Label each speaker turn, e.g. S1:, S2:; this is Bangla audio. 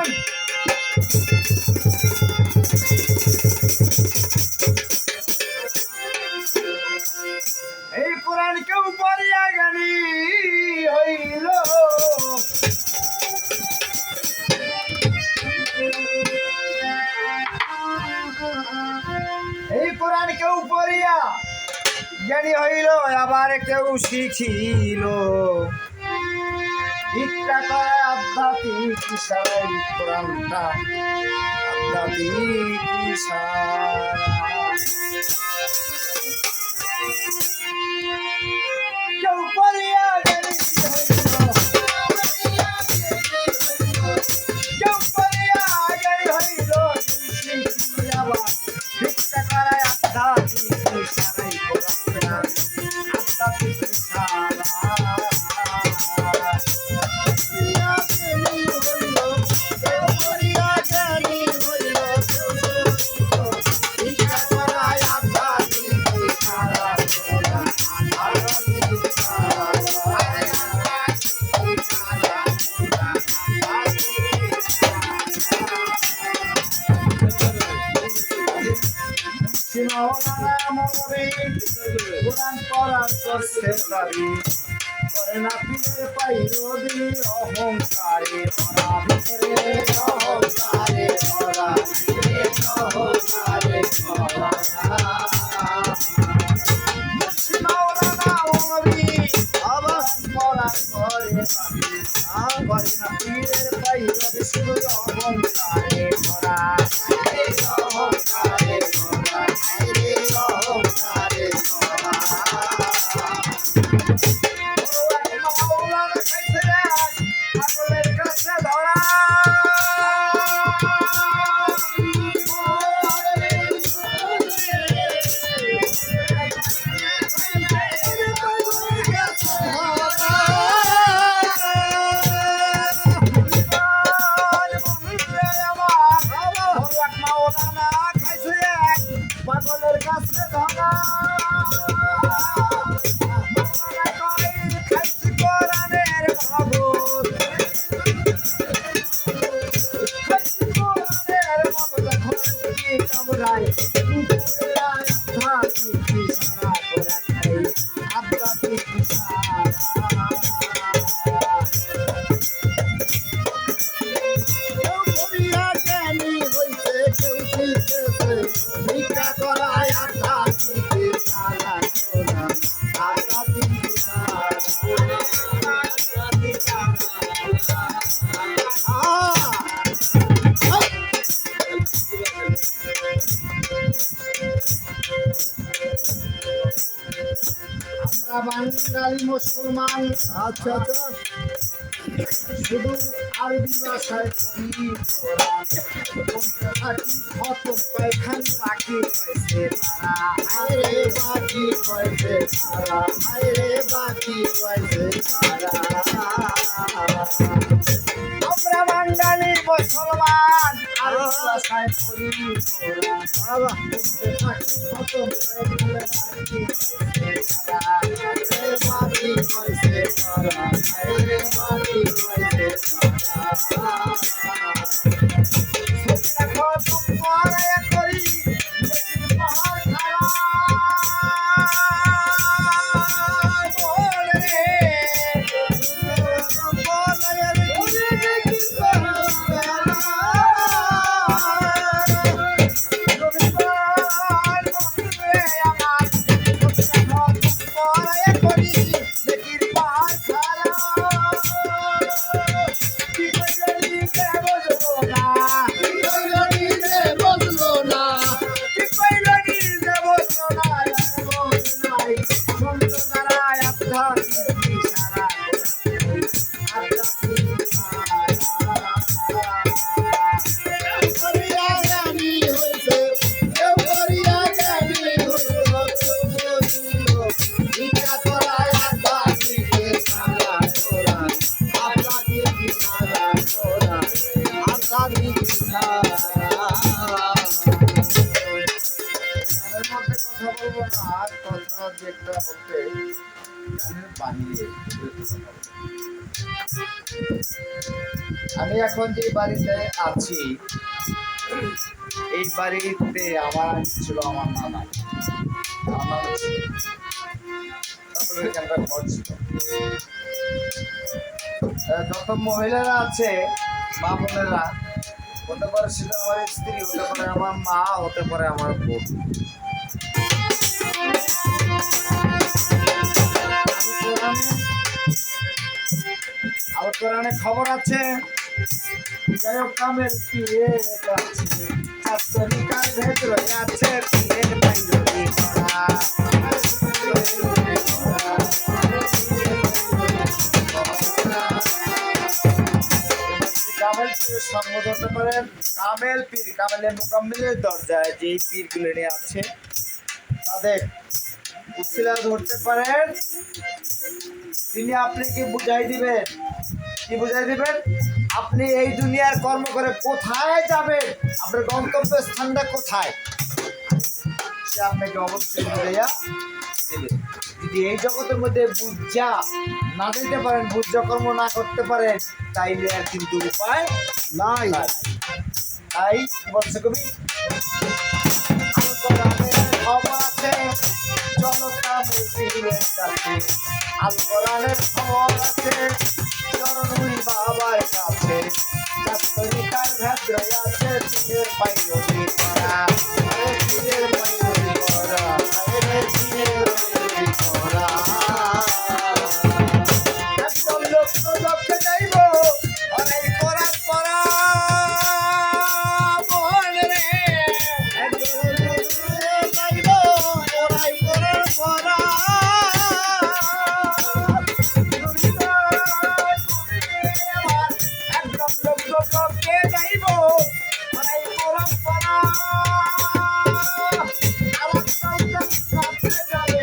S1: এই কোরআন কেউ পড়িয়া জ্ঞানী হইল এই কোরআন কেউ পড়িয়া জ্ঞানী হইল আবার কেউ শিখিল ভিক্ষা করে আধ্যাত্মিক ইশারায় কোরআনটা আধ্যাত্মিক ইশারা কেউ পড়িয়া জ্ঞানী কেউ পড়িয়া জ্ঞানী হইল আবার ভিক্ষা করে আধ্যাত্মিক ইশারায় কোরআনটা আধ্যাত্মিক ইশারা কোরআন পড়ার করছে দাবি করে না ফিরে পাইরবি অহংকারে ভরা ভিতরে অহংকারে ভরা অহংকারে ভরা মাওলানা ওমরি আবার পড়ার করে দাবি করে না ফিরে পাইরবি শুধু অহংকারে ভরা অহংকারে ভরা পাগলের কাছে ধরা খাইছি কোরআনের মাহবুব খাইছি কোরআনের মাহবুব খোঁজি কামরায় আধ্যাত্মিক ইশারা করে খাই আধ্যাত্মিক ইশারা বাঙালি মুসলমান আচ্ছা আচ্ছা শুধু আরবি ভাষায় পড়ি কোরআন কত কয়খান বাকি কইছে তারা আরে বাকি কইছে তারা আরে বাকি কইছে তারা আমরা বাঙালি মুসলমান আরবি ভাষায় পড়ি কোরআন বাবা কত কয়খান বাকি কইছে তারা বাকি কইছে তারা আরে বাকি কইছে তারা পড়ায়া করি পাহাড় খাড়া বলে পড়ায়া করি দেখি পড়ায়া করি দেখি পাহাড় খাড়া আমি এখন যে বাড়িতে আছি এই বাড়িতে আমার ছিল আমার নানা ছিল। তারপরে এখানকার ঘর ছিল। যত মহিলারা আছে মা বোনেরা হতে পারে সেটা আমার স্ত্রী, হতে পারে আমার মা, হতে পারে আমার বোন। আর কোরআনে খবর আছে, যাই হোক কামেল পীরের কাছে ছাত্রিকার ভেতরে আছে পীরের বাইরে করা। কামেল পীরের সঙ্গ ধরতে পারেন। কামেল পীর, কামেলের মোকাম্মেলের দরজায় যে পীরগুলো নিয়ে আছে তাদের উসিলা ধরতে পারেন। তিনি আপনাকে বুঝাই দিবেন। কি বুঝাই দিবেন? আপনি এই দুনিয়ার কর্ম করে কোথায় যাবেন, আপনার গন্তব্য স্থানটা কোথায়, সে আপনাকে অবশ্যই বুঝাইয়া দিবে। যদি এই জগতের মধ্যে বুঝা না দিতে পারেন, বুঝা কর্ম না করতে পারেন, তাইলে আর কিন্তু উপায় নাই। তাই কি বলছে কবি? খবর আছে চলো কামেল পীরের কাছে, আল কোরআনের খবর আছে চরণুল বাবার কাছে, ছাত্রিকার ভেতরে আছে পীরের পাইরবি করা। পীরের পাইরবি করা, পীরের পাইরবি করা। একদম লক্ষ্য যাইব অনেক কোরআন পড়া মন রে, যাইব ওরাই কোরআন পড়া। একদম লক্ষ্যে যাইব ওরাই কোরআন পড়া। যাবে